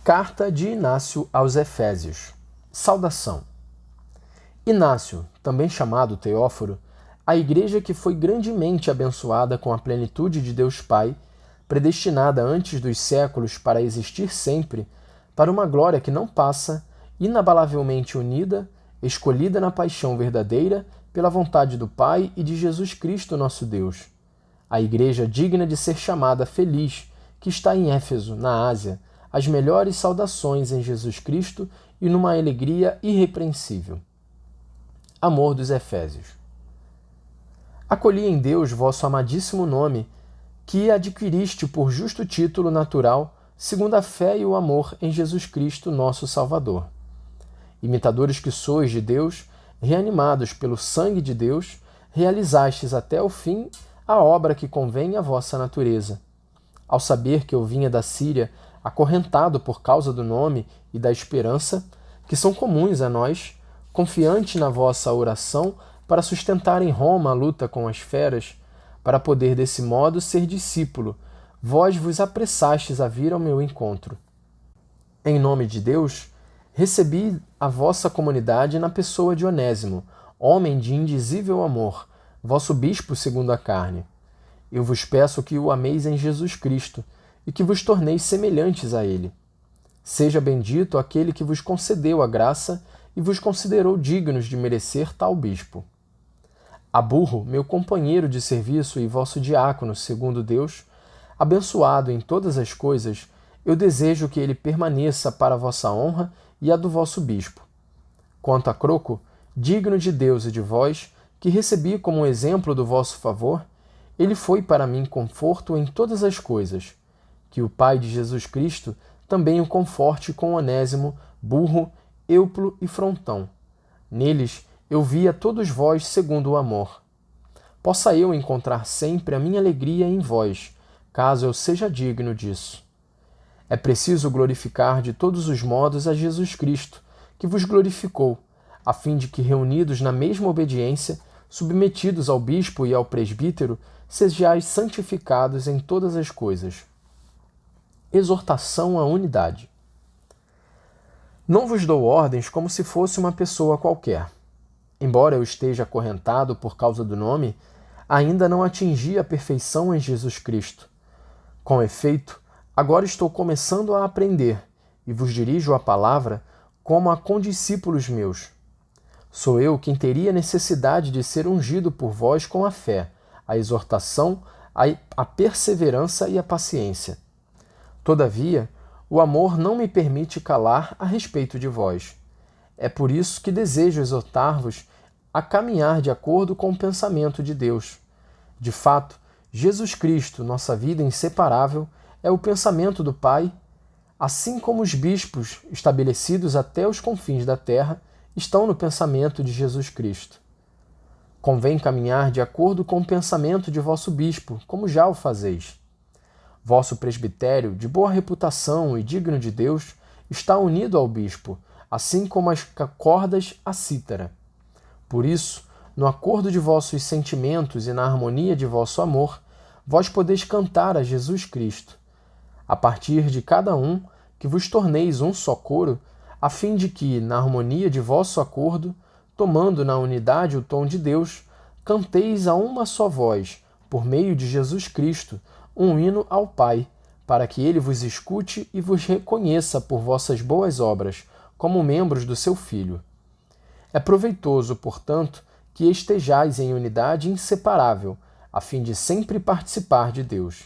Carta de Inácio aos Efésios. Saudação. Inácio, também chamado Teóforo, a igreja que foi grandemente abençoada com a plenitude de Deus Pai, predestinada antes dos séculos para existir sempre, para uma glória que não passa, inabalavelmente unida, escolhida na paixão verdadeira, pela vontade do Pai e de Jesus Cristo nosso Deus. A igreja digna de ser chamada feliz, que está em Éfeso, na Ásia, as melhores saudações em Jesus Cristo e numa alegria irrepreensível. Amor dos Efésios. Acolhi em Deus vosso amadíssimo nome, que adquiriste por justo título natural, segundo a fé e o amor em Jesus Cristo, nosso Salvador. Imitadores que sois de Deus, reanimados pelo sangue de Deus, realizastes até o fim a obra que convém à vossa natureza. Ao saber que eu vinha da Síria, acorrentado por causa do nome e da esperança, que são comuns a nós, confiante na vossa oração para sustentar em Roma a luta com as feras, para poder desse modo ser discípulo, vós vos apressastes a vir ao meu encontro. Em nome de Deus, recebi a vossa comunidade na pessoa de Onésimo, homem de indizível amor, vosso bispo segundo a carne. Eu vos peço que o ameis em Jesus Cristo e que vos torneis semelhantes a ele. Seja bendito aquele que vos concedeu a graça e vos considerou dignos de merecer tal bispo. Aburro, meu companheiro de serviço e vosso diácono, segundo Deus, abençoado em todas as coisas, eu desejo que ele permaneça para a vossa honra e a do vosso bispo. Quanto a Croco, digno de Deus e de vós, que recebi como exemplo do vosso favor, ele foi para mim conforto em todas as coisas. Que o Pai de Jesus Cristo também o conforte com Onésimo, Burro, Euplo e Frontão. Neles eu vi a todos vós segundo o amor. Possa eu encontrar sempre a minha alegria em vós, caso eu seja digno disso. É preciso glorificar de todos os modos a Jesus Cristo, que vos glorificou, a fim de que, reunidos na mesma obediência, submetidos ao bispo e ao presbítero, sejais santificados em todas as coisas. Exortação à unidade. Não vos dou ordens como se fosse uma pessoa qualquer. Embora eu esteja acorrentado por causa do nome, ainda não atingi a perfeição em Jesus Cristo. Com efeito, agora estou começando a aprender e vos dirijo a palavra como a condiscípulos meus. Sou eu quem teria necessidade de ser ungido por vós com a fé, a exortação, a perseverança e a paciência. Todavia, o amor não me permite calar a respeito de vós. É por isso que desejo exortar-vos a caminhar de acordo com o pensamento de Deus. De fato, Jesus Cristo, nossa vida inseparável, é o pensamento do Pai, assim como os bispos, estabelecidos até os confins da terra, estão no pensamento de Jesus Cristo. Convém caminhar de acordo com o pensamento de vosso bispo, como já o fazeis. Vosso presbitério, de boa reputação e digno de Deus, está unido ao bispo, assim como as cordas à cítara. Por isso, no acordo de vossos sentimentos e na harmonia de vosso amor, vós podeis cantar a Jesus Cristo. A partir de cada um, que vos torneis um só coro, a fim de que, na harmonia de vosso acordo, tomando na unidade o tom de Deus, canteis a uma só voz, por meio de Jesus Cristo, um hino ao Pai, para que ele vos escute e vos reconheça por vossas boas obras, como membros do seu Filho. É proveitoso, portanto, que estejais em unidade inseparável, a fim de sempre participar de Deus.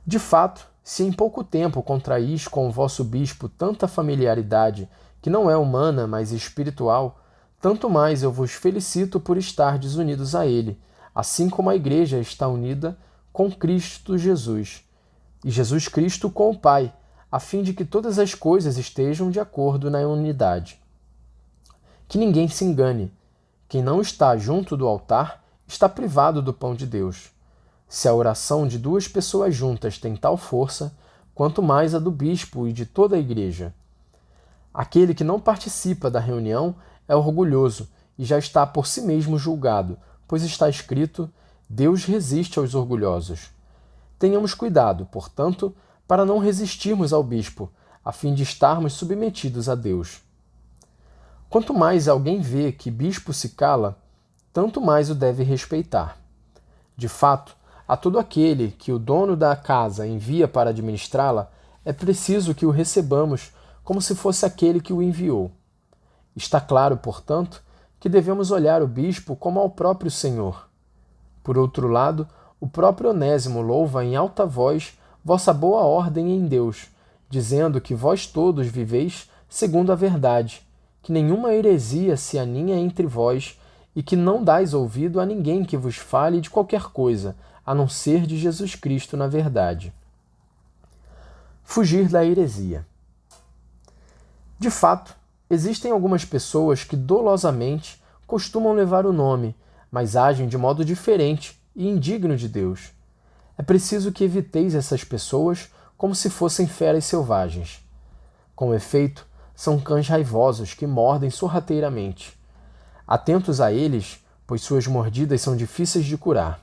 De fato, se em pouco tempo contraís com o vosso bispo tanta familiaridade, que não é humana, mas espiritual, tanto mais eu vos felicito por estardes unidos a ele, assim como a Igreja está unida com Cristo Jesus, e Jesus Cristo com o Pai, a fim de que todas as coisas estejam de acordo na unidade. Que ninguém se engane. Quem não está junto do altar está privado do pão de Deus. Se a oração de duas pessoas juntas tem tal força, quanto mais a do bispo e de toda a Igreja. Aquele que não participa da reunião é orgulhoso e já está por si mesmo julgado, pois está escrito: Deus resiste aos orgulhosos. Tenhamos cuidado, portanto, para não resistirmos ao bispo, a fim de estarmos submetidos a Deus. Quanto mais alguém vê que bispo se cala, tanto mais o deve respeitar. De fato, a todo aquele que o dono da casa envia para administrá-la, é preciso que o recebamos como se fosse aquele que o enviou. Está claro, portanto, que devemos olhar o bispo como ao próprio Senhor. Por outro lado, o próprio Onésimo louva em alta voz vossa boa ordem em Deus, dizendo que vós todos viveis segundo a verdade, que nenhuma heresia se aninha entre vós e que não dais ouvido a ninguém que vos fale de qualquer coisa, a não ser de Jesus Cristo na verdade. Fugir da heresia. De fato, existem algumas pessoas que dolosamente costumam levar o nome, mas agem de modo diferente e indigno de Deus. É preciso que eviteis essas pessoas como se fossem feras selvagens. Com efeito, são cães raivosos que mordem sorrateiramente. Atentos a eles, pois suas mordidas são difíceis de curar.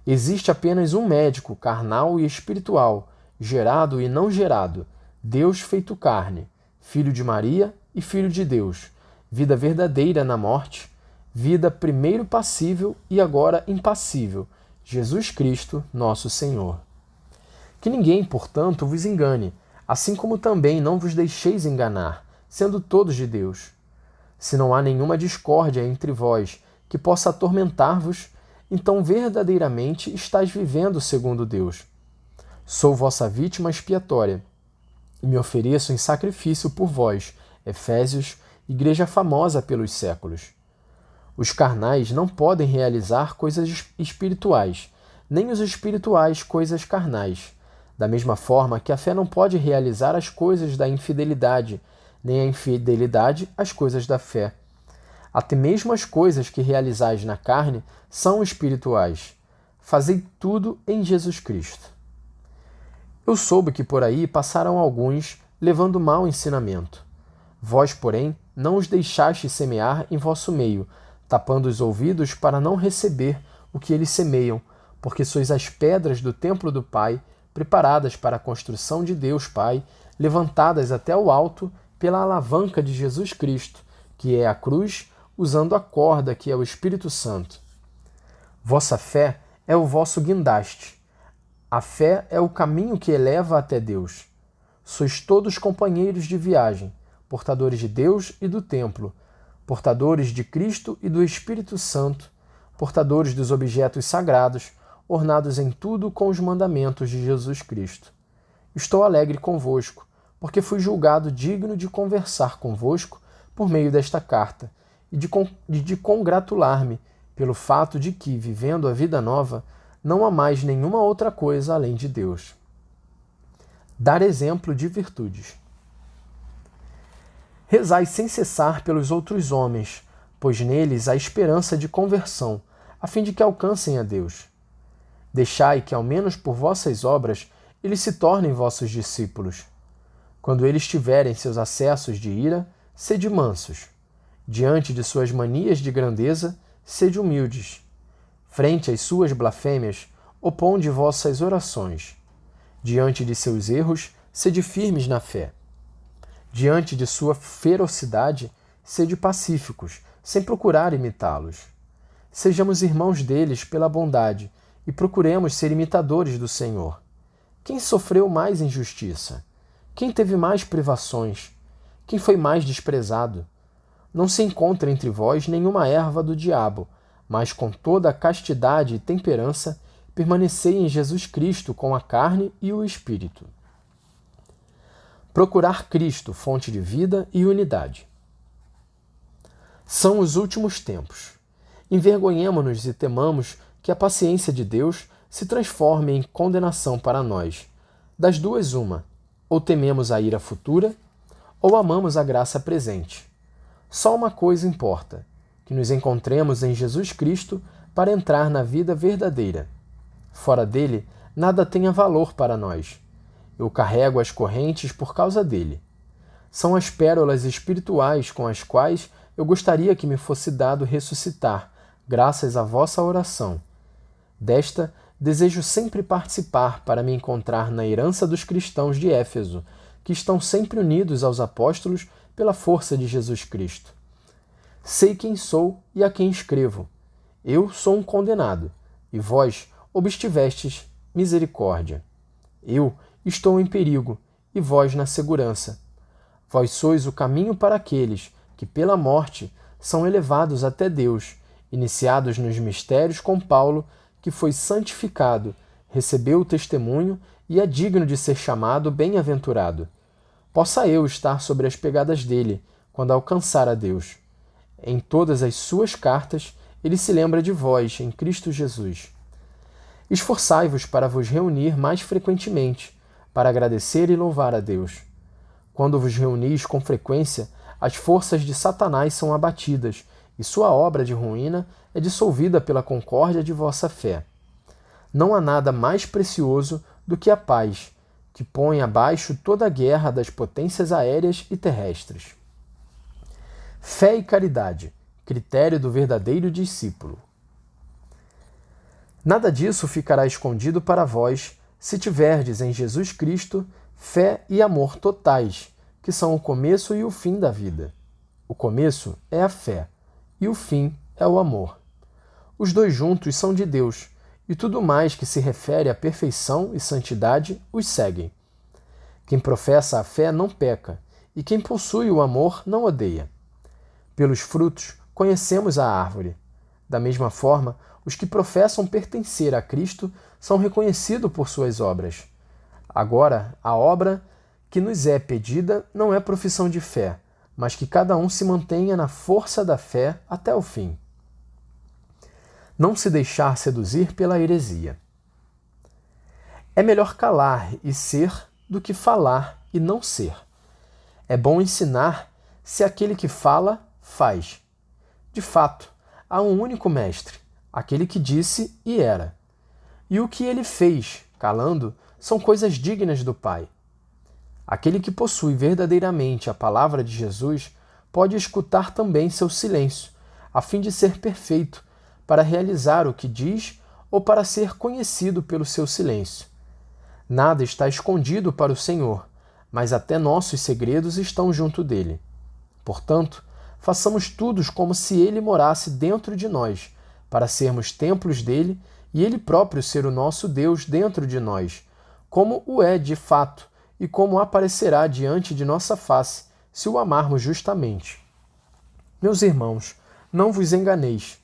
Existe apenas um médico carnal e espiritual, gerado e não gerado, Deus feito carne, Filho de Maria e Filho de Deus, vida verdadeira na morte, vida primeiro passível e agora impassível, Jesus Cristo, nosso Senhor. Que ninguém, portanto, vos engane, assim como também não vos deixeis enganar, sendo todos de Deus. Se não há nenhuma discórdia entre vós que possa atormentar-vos, então verdadeiramente estáis vivendo segundo Deus. Sou vossa vítima expiatória, e me ofereço em sacrifício por vós, Efésios, igreja famosa pelos séculos. Os carnais não podem realizar coisas espirituais, nem os espirituais coisas carnais. Da mesma forma que a fé não pode realizar as coisas da infidelidade, nem a infidelidade as coisas da fé. Até mesmo as coisas que realizais na carne são espirituais. Fazei tudo em Jesus Cristo. Eu soube que por aí passaram alguns levando mau ensinamento. Vós, porém, não os deixastes semear em vosso meio, tapando os ouvidos para não receber o que eles semeiam, porque sois as pedras do templo do Pai, preparadas para a construção de Deus Pai, levantadas até o alto pela alavanca de Jesus Cristo, que é a cruz, usando a corda que é o Espírito Santo. Vossa fé é o vosso guindaste. A fé é o caminho que eleva até Deus. Sois todos companheiros de viagem, portadores de Deus e do templo, portadores de Cristo e do Espírito Santo, portadores dos objetos sagrados, ornados em tudo com os mandamentos de Jesus Cristo. Estou alegre convosco, porque fui julgado digno de conversar convosco por meio desta carta, e de congratular-me pelo fato de que, vivendo a vida nova, não há mais nenhuma outra coisa além de Deus. Dar exemplo de virtudes. Rezai sem cessar pelos outros homens, pois neles há esperança de conversão, a fim de que alcancem a Deus. Deixai que, ao menos por vossas obras, eles se tornem vossos discípulos. Quando eles tiverem seus acessos de ira, sede mansos. Diante de suas manias de grandeza, sede humildes. Frente às suas blasfêmias, oponde vossas orações. Diante de seus erros, sede firmes na fé. Diante de sua ferocidade, sede pacíficos, sem procurar imitá-los. Sejamos irmãos deles pela bondade e procuremos ser imitadores do Senhor. Quem sofreu mais injustiça? Quem teve mais privações? Quem foi mais desprezado? Não se encontra entre vós nenhuma erva do diabo, mas com toda a castidade e temperança, permanecei em Jesus Cristo com a carne e o Espírito. Procurar Cristo, fonte de vida e unidade. São os últimos tempos. Envergonhemo-nos e temamos que a paciência de Deus se transforme em condenação para nós. Das duas, uma: ou tememos a ira futura, ou amamos a graça presente. Só uma coisa importa: que nos encontremos em Jesus Cristo para entrar na vida verdadeira. Fora dele, nada tenha valor para nós. Eu carrego as correntes por causa dele. São as pérolas espirituais com as quais eu gostaria que me fosse dado ressuscitar, graças à vossa oração. Desta, desejo sempre participar para me encontrar na herança dos cristãos de Éfeso, que estão sempre unidos aos apóstolos pela força de Jesus Cristo. Sei quem sou e a quem escrevo. Eu sou um condenado, e vós obtivestes misericórdia. Eu estou em perigo, e vós na segurança. Vós sois o caminho para aqueles que, pela morte, são elevados até Deus, iniciados nos mistérios com Paulo, que foi santificado, recebeu o testemunho e é digno de ser chamado bem-aventurado. Possa eu estar sobre as pegadas dele, quando alcançar a Deus. Em todas as suas cartas, ele se lembra de vós, em Cristo Jesus. Esforçai-vos para vos reunir mais frequentemente, para agradecer e louvar a Deus. Quando vos reunis com frequência, as forças de Satanás são abatidas, e sua obra de ruína é dissolvida pela concórdia de vossa fé. Não há nada mais precioso do que a paz, que põe abaixo toda a guerra das potências aéreas e terrestres. Fé e caridade, critério do verdadeiro discípulo. Nada disso ficará escondido para vós, se tiverdes em Jesus Cristo fé e amor totais, que são o começo e o fim da vida. O começo é a fé, e o fim é o amor. Os dois juntos são de Deus, e tudo mais que se refere à perfeição e santidade os seguem. Quem professa a fé não peca, e quem possui o amor não odeia. Pelos frutos conhecemos a árvore. Da mesma forma, os que professam pertencer a Cristo são reconhecidos por suas obras. Agora, a obra que nos é pedida não é profissão de fé, mas que cada um se mantenha na força da fé até o fim. Não se deixar seduzir pela heresia. É melhor calar e ser do que falar e não ser. É bom ensinar se aquele que fala, faz. De fato, há um único mestre, aquele que disse e era. E o que ele fez, calando, são coisas dignas do Pai. Aquele que possui verdadeiramente a palavra de Jesus pode escutar também seu silêncio, a fim de ser perfeito, para realizar o que diz ou para ser conhecido pelo seu silêncio. Nada está escondido para o Senhor, mas até nossos segredos estão junto dele. Portanto, façamos tudo como se ele morasse dentro de nós, para sermos templos dele e ele próprio ser o nosso Deus dentro de nós, como o é de fato e como aparecerá diante de nossa face, se o amarmos justamente. Meus irmãos, não vos enganeis.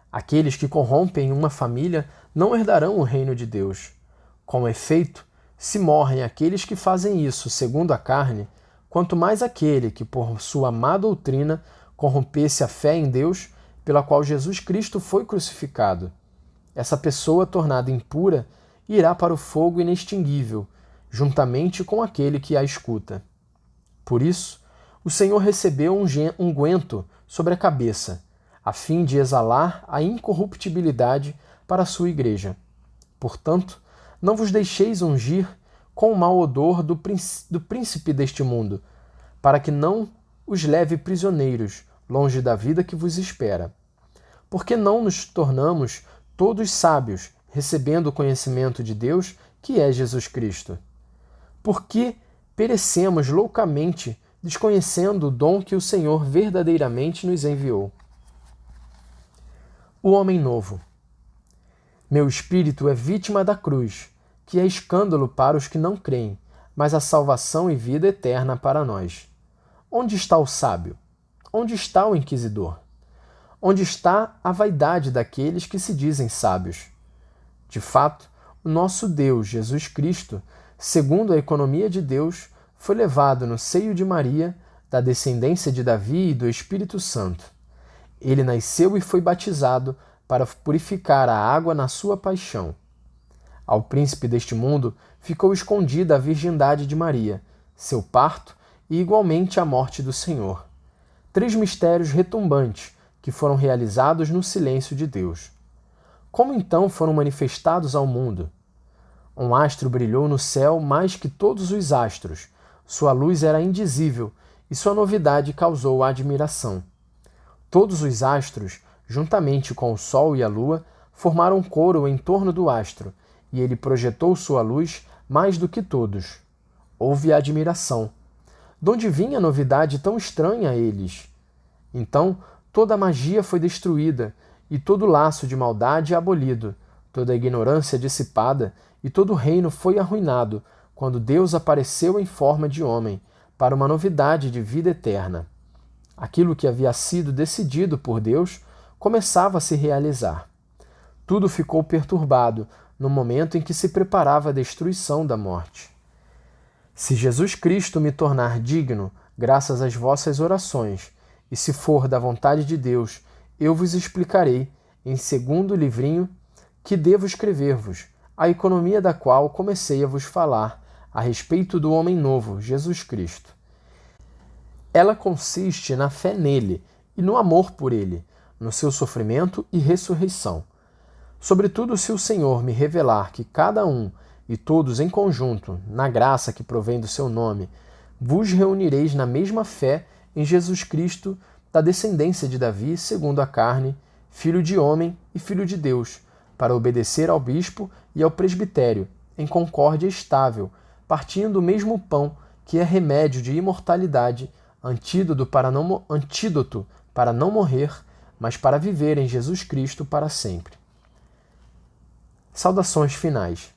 Aqueles que corrompem uma família não herdarão o reino de Deus. Com efeito, se morrem aqueles que fazem isso segundo a carne, quanto mais aquele que, por sua má doutrina, corrompesse a fé em Deus, pela qual Jesus Cristo foi crucificado. Essa pessoa, tornada impura, irá para o fogo inextinguível, juntamente com aquele que a escuta. Por isso, o Senhor recebeu um unguento sobre a cabeça, a fim de exalar a incorruptibilidade para a sua igreja. Portanto, não vos deixeis ungir com o mau odor do príncipe deste mundo, para que não os leve prisioneiros, longe da vida que vos espera. Porque não nos tornamos todos sábios, recebendo o conhecimento de Deus, que é Jesus Cristo? Porque perecemos loucamente, desconhecendo o dom que o Senhor verdadeiramente nos enviou. O homem novo. Meu espírito é vítima da cruz, que é escândalo para os que não creem, mas a salvação e vida eterna para nós. Onde está o sábio? Onde está o inquisidor? Onde está a vaidade daqueles que se dizem sábios? De fato, o nosso Deus, Jesus Cristo, segundo a economia de Deus, foi levado no seio de Maria, da descendência de Davi e do Espírito Santo. Ele nasceu e foi batizado para purificar a água na sua paixão. Ao príncipe deste mundo ficou escondida a virgindade de Maria, seu parto e igualmente a morte do Senhor. 3 mistérios retumbantes que foram realizados no silêncio de Deus. Como então foram manifestados ao mundo? Um astro brilhou no céu mais que todos os astros. Sua luz era indizível e sua novidade causou admiração. Todos os astros, juntamente com o Sol e a Lua, formaram um coro em torno do astro, e ele projetou sua luz mais do que todos. Houve admiração. De onde vinha novidade tão estranha a eles? Então toda a magia foi destruída, e todo laço de maldade abolido, toda a ignorância dissipada, e todo o reino foi arruinado, quando Deus apareceu em forma de homem, para uma novidade de vida eterna. Aquilo que havia sido decidido por Deus começava a se realizar. Tudo ficou perturbado no momento em que se preparava a destruição da morte. Se Jesus Cristo me tornar digno, graças às vossas orações, e se for da vontade de Deus, eu vos explicarei, em segundo livrinho, que devo escrever-vos, a economia da qual comecei a vos falar, a respeito do homem novo, Jesus Cristo. Ela consiste na fé nele e no amor por ele, no seu sofrimento e ressurreição. Sobretudo, se o Senhor me revelar que cada um e todos em conjunto, na graça que provém do seu nome, vos reunireis na mesma fé em Jesus Cristo, da descendência de Davi, segundo a carne, filho de homem e filho de Deus, para obedecer ao bispo e ao presbitério, em concórdia estável, partindo o mesmo pão, que é remédio de imortalidade, antídoto para não morrer, mas para viver em Jesus Cristo para sempre. Saudações finais.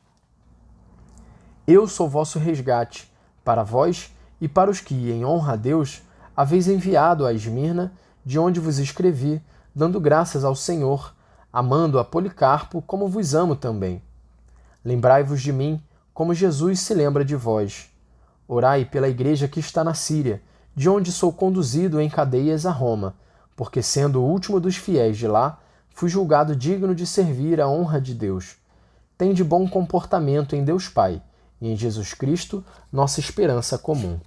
Eu sou vosso resgate, para vós e para os que, em honra a Deus, haveis enviado a Esmirna, de onde vos escrevi, dando graças ao Senhor, amando a Policarpo como vos amo também. Lembrai-vos de mim, como Jesus se lembra de vós. Orai pela igreja que está na Síria, de onde sou conduzido em cadeias a Roma, porque, sendo o último dos fiéis de lá, fui julgado digno de servir a honra de Deus. Tende bom comportamento em Deus Pai e em Jesus Cristo, nossa esperança comum.